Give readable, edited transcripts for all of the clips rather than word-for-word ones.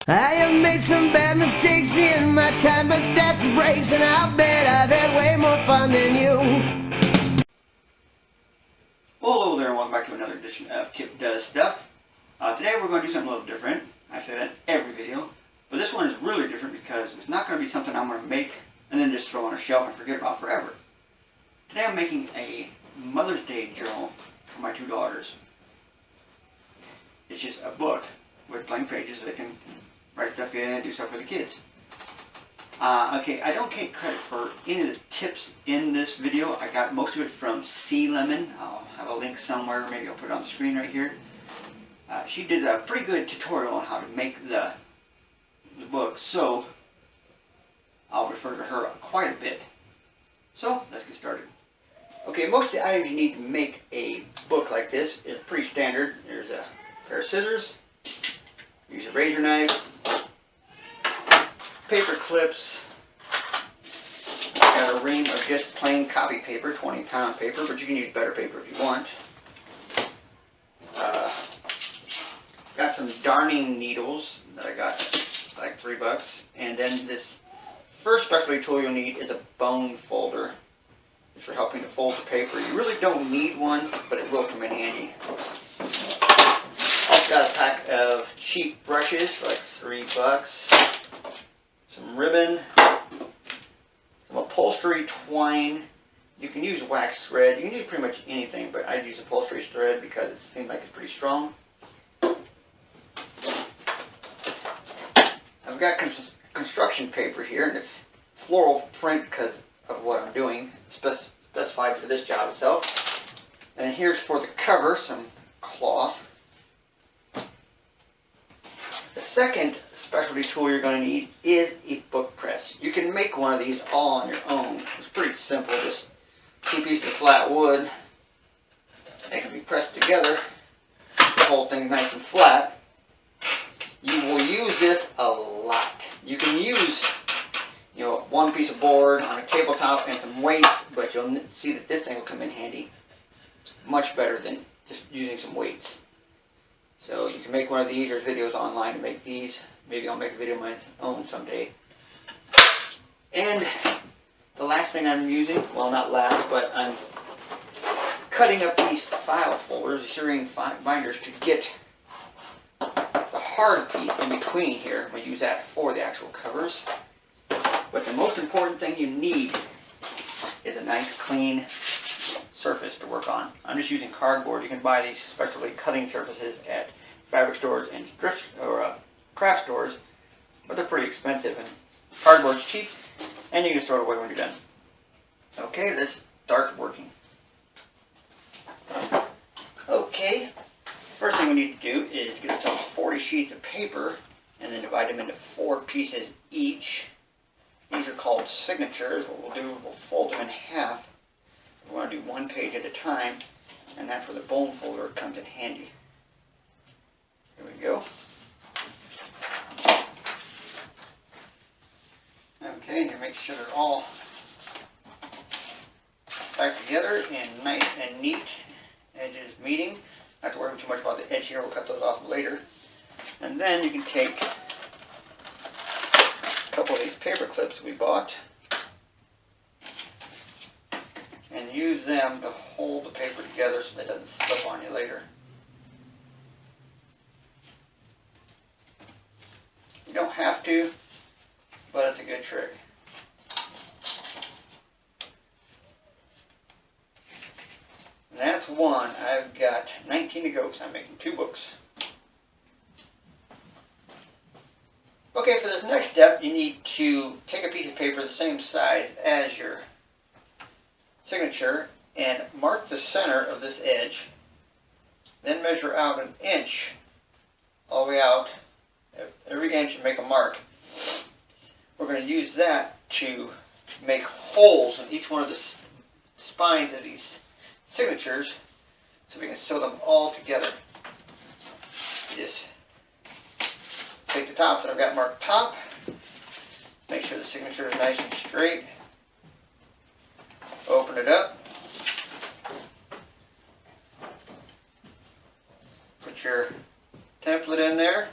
I have made some bad mistakes in my time, but that's the breaks, and I'll bet I've had way more fun than you. Well, hello there, and welcome back to another edition of Kip Does Stuff. Today we're going to do something a little different. I say that in every video, but this one is really different because it's not going to be something I'm going to make and then just throw on a shelf and forget about forever. Today I'm making a Mother's Day journal for my two daughters. It's just a book with blank pages that they can write stuff in and do stuff for the kids. Okay, I don't take credit for any of the tips in this video. I got most of it from C Lemon. I'll have a link somewhere. Maybe I'll put it on the screen right here. She did a pretty good tutorial on how to make the book, so I'll refer to her quite a bit. So let's get started. Okay, most of the items you need to make a book like this is pretty standard. There's a pair of scissors, use a razor knife, paper clips, got a ream of just plain copy paper, 20-pound paper, but you can use better paper if you want. Got some darning needles that I got like $3, and then this first specialty tool you'll need is a bone folder. It's for helping to fold the paper. You really don't need one, but it will come in handy. Also got a pack of cheap brushes for like $3. Some ribbon, some upholstery twine. You can use wax thread. You can use pretty much anything, but I'd use upholstery thread because it seems like it's pretty strong. I've got construction paper here, and it's floral print because of what I'm doing, specified for this job itself. And here's for the cover, some cloth. The second specialty tool you're going to need is a book press. You can make one of these all on your own. It's pretty simple, just 2 pieces of flat wood. They can be pressed together. The whole thing nice and flat. You will use this a lot. You can use, one piece of board on a tabletop and some weights, but you'll see that this thing will come in handy much better than just using some weights. So you can make one of these. There's videos online to make these. Maybe I'll make a video of my own someday. And the last thing I'm using, well, not last, but I'm cutting up these file folders, these serine binders, to get the hard piece in between here. I'm going to use that for the actual covers. But the most important thing you need is a nice clean surface to work on. I'm just using cardboard. You can buy these specialty cutting surfaces at fabric stores and craft stores, but they're pretty expensive, and cardboard's cheap, and you can just throw it away when you're done. Okay, let's start working. Okay, first thing we need to do is get ourselves 40 sheets of paper and then divide them into 4 pieces each. These are called signatures. What we'll do, we'll fold them in half. We want to do 1 page at a time, and that's where the bone folder comes in handy. Here we go. Okay, and make sure they're all back together and nice and neat. Edges meeting. Not have to worry too much about the edge here. We'll cut those off later. And then you can take a couple of these paper clips we bought and use them to hold the paper together so that it doesn't slip on you later. You don't have to, but it's a good trick. And that's one. I've got 19 to go, so I'm making 2 books. Okay, for this next step, you need to take a piece of paper the same size as your signature and mark the center of this edge. Then measure out 1 inch all the way out. Every inch you make a mark. We're going to use that to make holes in each one of the spines of these signatures so we can sew them all together. You just take the top that I've got marked top, make sure the signature is nice and straight, open it up, put your template in there,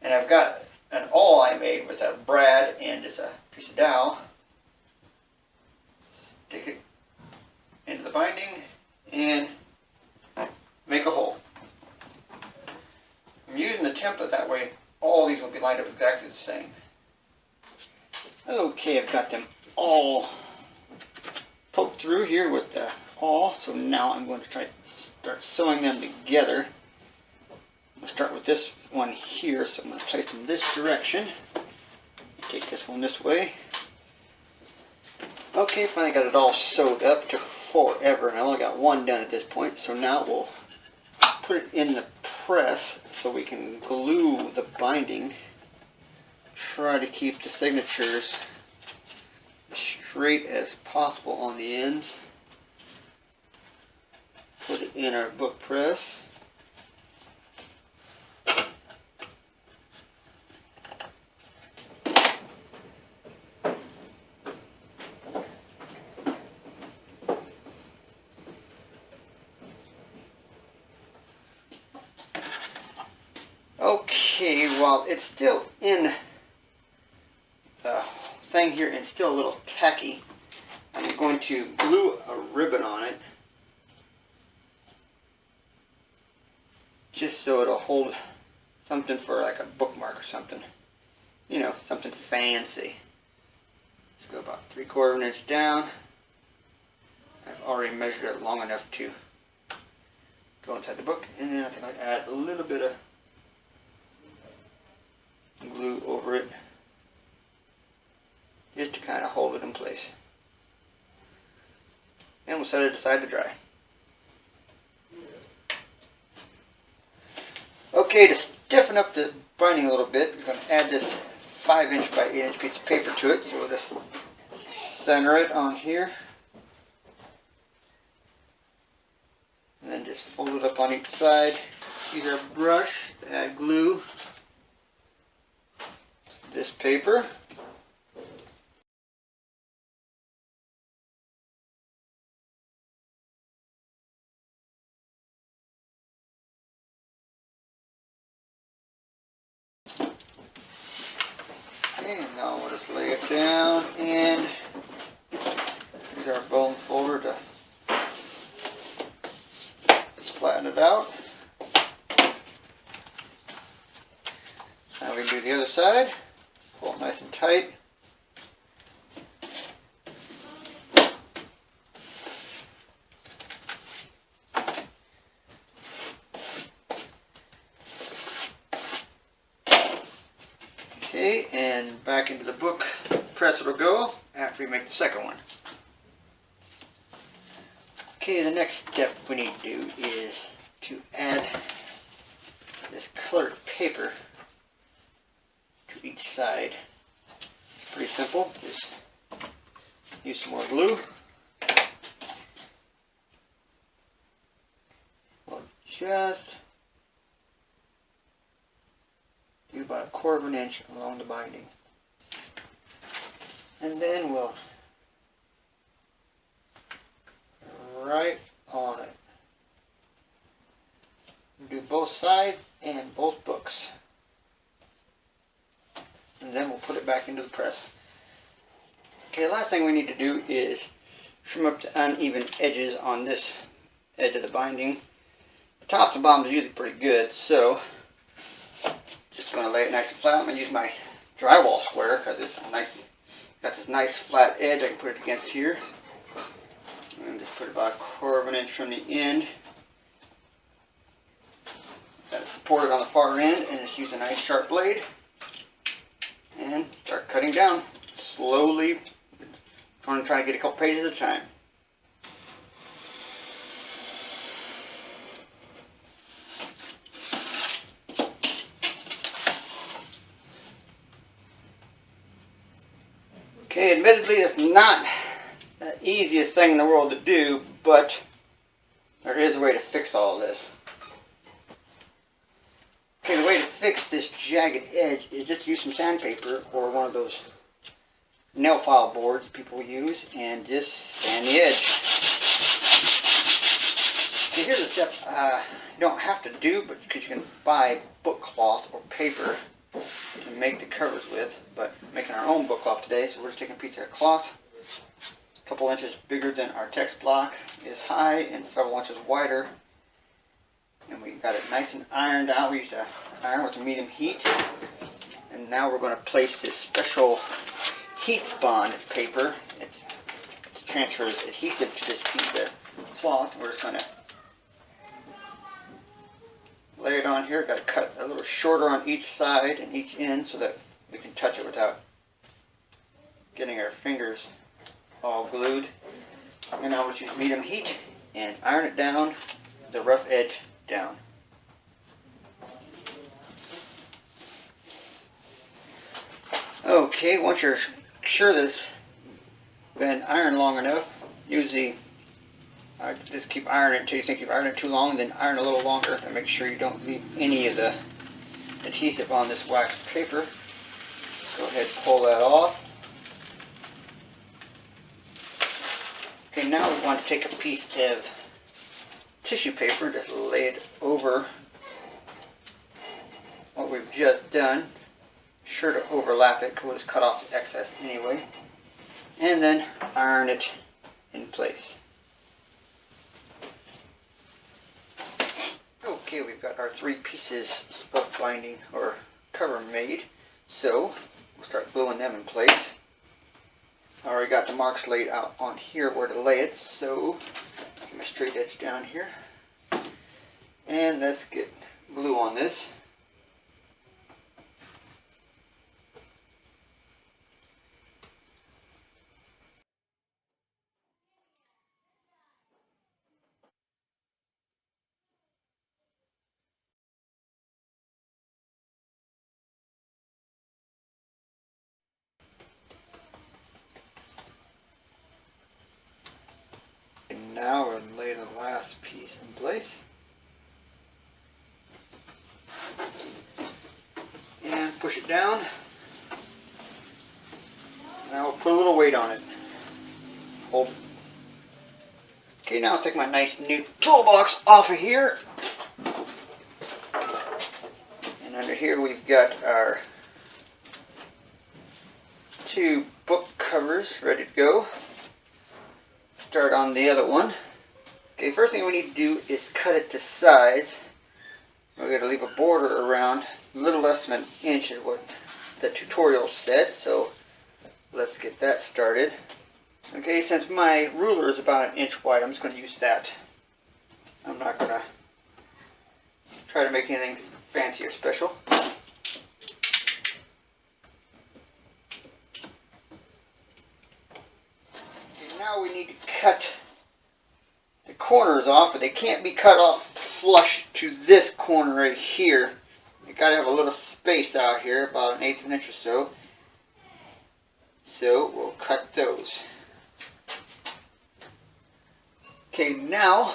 And I've got an awl I made with a brad and just a piece of dowel. Stick it into the binding and make a hole. I'm using the template that way all these will be lined up exactly the same. Okay, I've got them all poked through here with the awl, so now I'm going to try to start sewing them together. I'm going to start with this one here, so I'm going to place them this direction. Take this one this way. Okay, finally got it all sewed up. It took forever, and I only got one done at this point, so now we'll put it in the press so we can glue the binding. Try to keep the signatures straight as possible on the ends. Put it in our book press. Okay, while it's still in the thing here and still a little tacky, I'm going to glue a ribbon on it just so it'll hold something for like a bookmark or something. You know, something fancy. Let's go about 3/4 of an inch down. I've already measured it long enough to go inside the book, and then I think I'll add a little bit of glue over it just to kind of hold it in place. And we'll set it aside to dry. Okay, to stiffen up the binding a little bit, we're going to add this 5" by 8" piece of paper to it. So we'll just center it on here. And then just fold it up on each side. Use our brush to add glue. This paper. Okay, now we'll just lay it down and use our bone folder to flatten it out. Now we can do the other side. Pull it nice and tight. Okay, and back into the book press it'll go after we make the second one. Okay, the next step we need to do is to add this colored paper to each side. Pretty simple. Just use some more glue. We'll just do about 1/4 of an inch along the binding. And then we'll right on it. Do both sides and both books. And then we'll put it back into the press. Okay, the last thing we need to do is trim up the uneven edges on this edge of the binding. The tops and bottoms are usually pretty good, so just going to lay it nice and flat. I'm going to use my drywall square because it's nice. Got this nice flat edge. I can put it against here. And just put about 1/4 of an inch from the end. Got it supported on the far end, and just use a nice sharp blade. And start cutting down slowly. I'm trying to get a couple pages at a time. Okay, admittedly it's not the easiest thing in the world to do, but there is a way to fix all this. Okay, the way to fix this jagged edge is just use some sandpaper or one of those nail file boards people use and just sand the edge. Okay, here's a step you don't have to do, but because you can buy book cloth or paper. make the covers with, but making our own book off today. So we're just taking a piece of cloth, a couple inches bigger than our text block is high and several inches wider. And we got it nice and ironed out. We used to iron with medium heat. And now we're going to place this special heat bond paper. It transfers adhesive to this piece of cloth. We're just going to lay it on here. Got to cut a little shorter on each side and each end so that we can touch it without getting our fingers all glued. And now we'll use medium heat and iron it down, the rough edge down. Okay, once you're sure this has been ironed long enough, usually just keep ironing it until you think you've ironed it too long, then iron a little longer and make sure you don't leave any of the adhesive on this wax paper. Go ahead and pull that off. Okay, now we want to take a piece of tissue paper, just lay it over what we've just done. Sure to overlap it, because we'll just cut off the excess anyway. And then iron it in place. Okay, we've got our 3 pieces of binding or cover made. So we'll start gluing them in place. I already got the marks laid out on here where to lay it, so get my straight edge down here. And let's get glue on this. And now we'll lay the last piece in place. And push it down. Now we'll put a little weight on it. Hold it. Okay, now I'll take my nice new toolbox off of here. And under here we've got our 2 book covers ready to go. Start on the other one. Okay, first thing we need to do is cut it to size. We're going to leave a border around a little less than an inch is what the tutorial said, so let's get that started. Okay, since my ruler is about an inch wide, I'm just going to use that. I'm not going to try to make anything fancy or special. Okay, now we need to cut the corners off, but they can't be cut off flush to this corner right here. You got to have a little space out here, about an 1/8 inch or so. So we'll cut those. Okay, now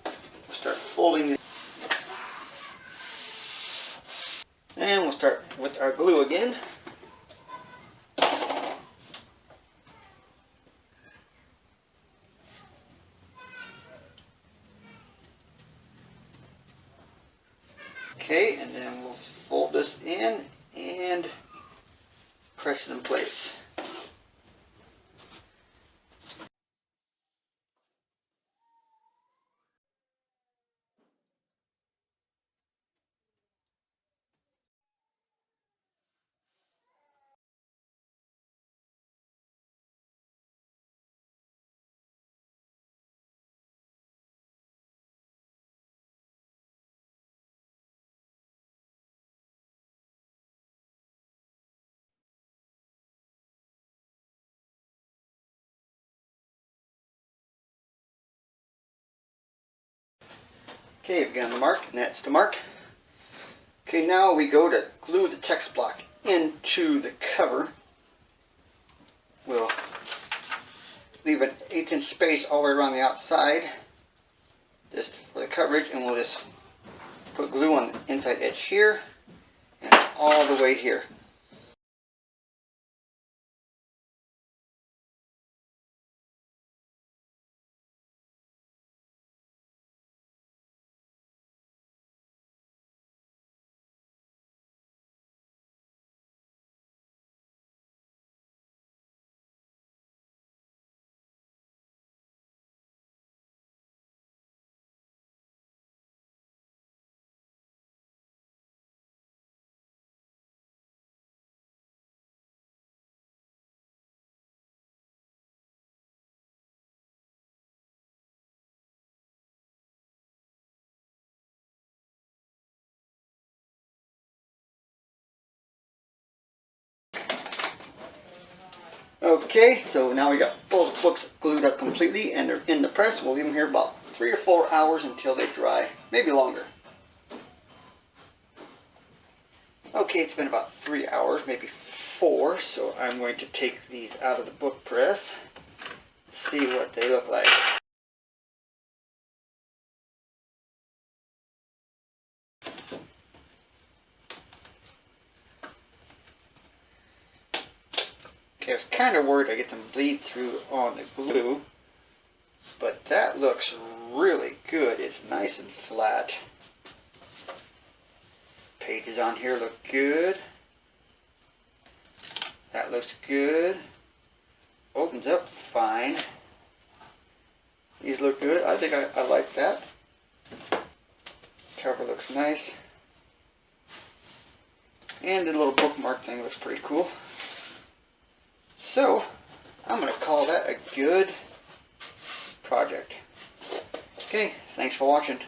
we'll start folding it. And we'll start with our glue again. Okay, and then we'll fold this in and press it in place. Okay, we've got the mark, and that's the mark. Okay, now we go to glue the text block into the cover. We'll leave an 1/8 inch space all the way around the outside, just for the coverage, and we'll just put glue on the inside edge here, and all the way here. Okay, so now we got both books glued up completely and they're in the press. We'll leave them here about 3 or 4 hours until they dry, maybe longer. Okay, it's been about 3 hours, maybe 4, so I'm going to take these out of the book press, see what they look like. Okay, I was kind of worried I get them bleed through on the glue, but that looks really good. It's nice and flat. Pages on here look good. That looks good. Opens up fine. These look good. I think I like that. Cover looks nice. And the little bookmark thing looks pretty cool. So, I'm going to call that a good project. Okay, thanks for watching.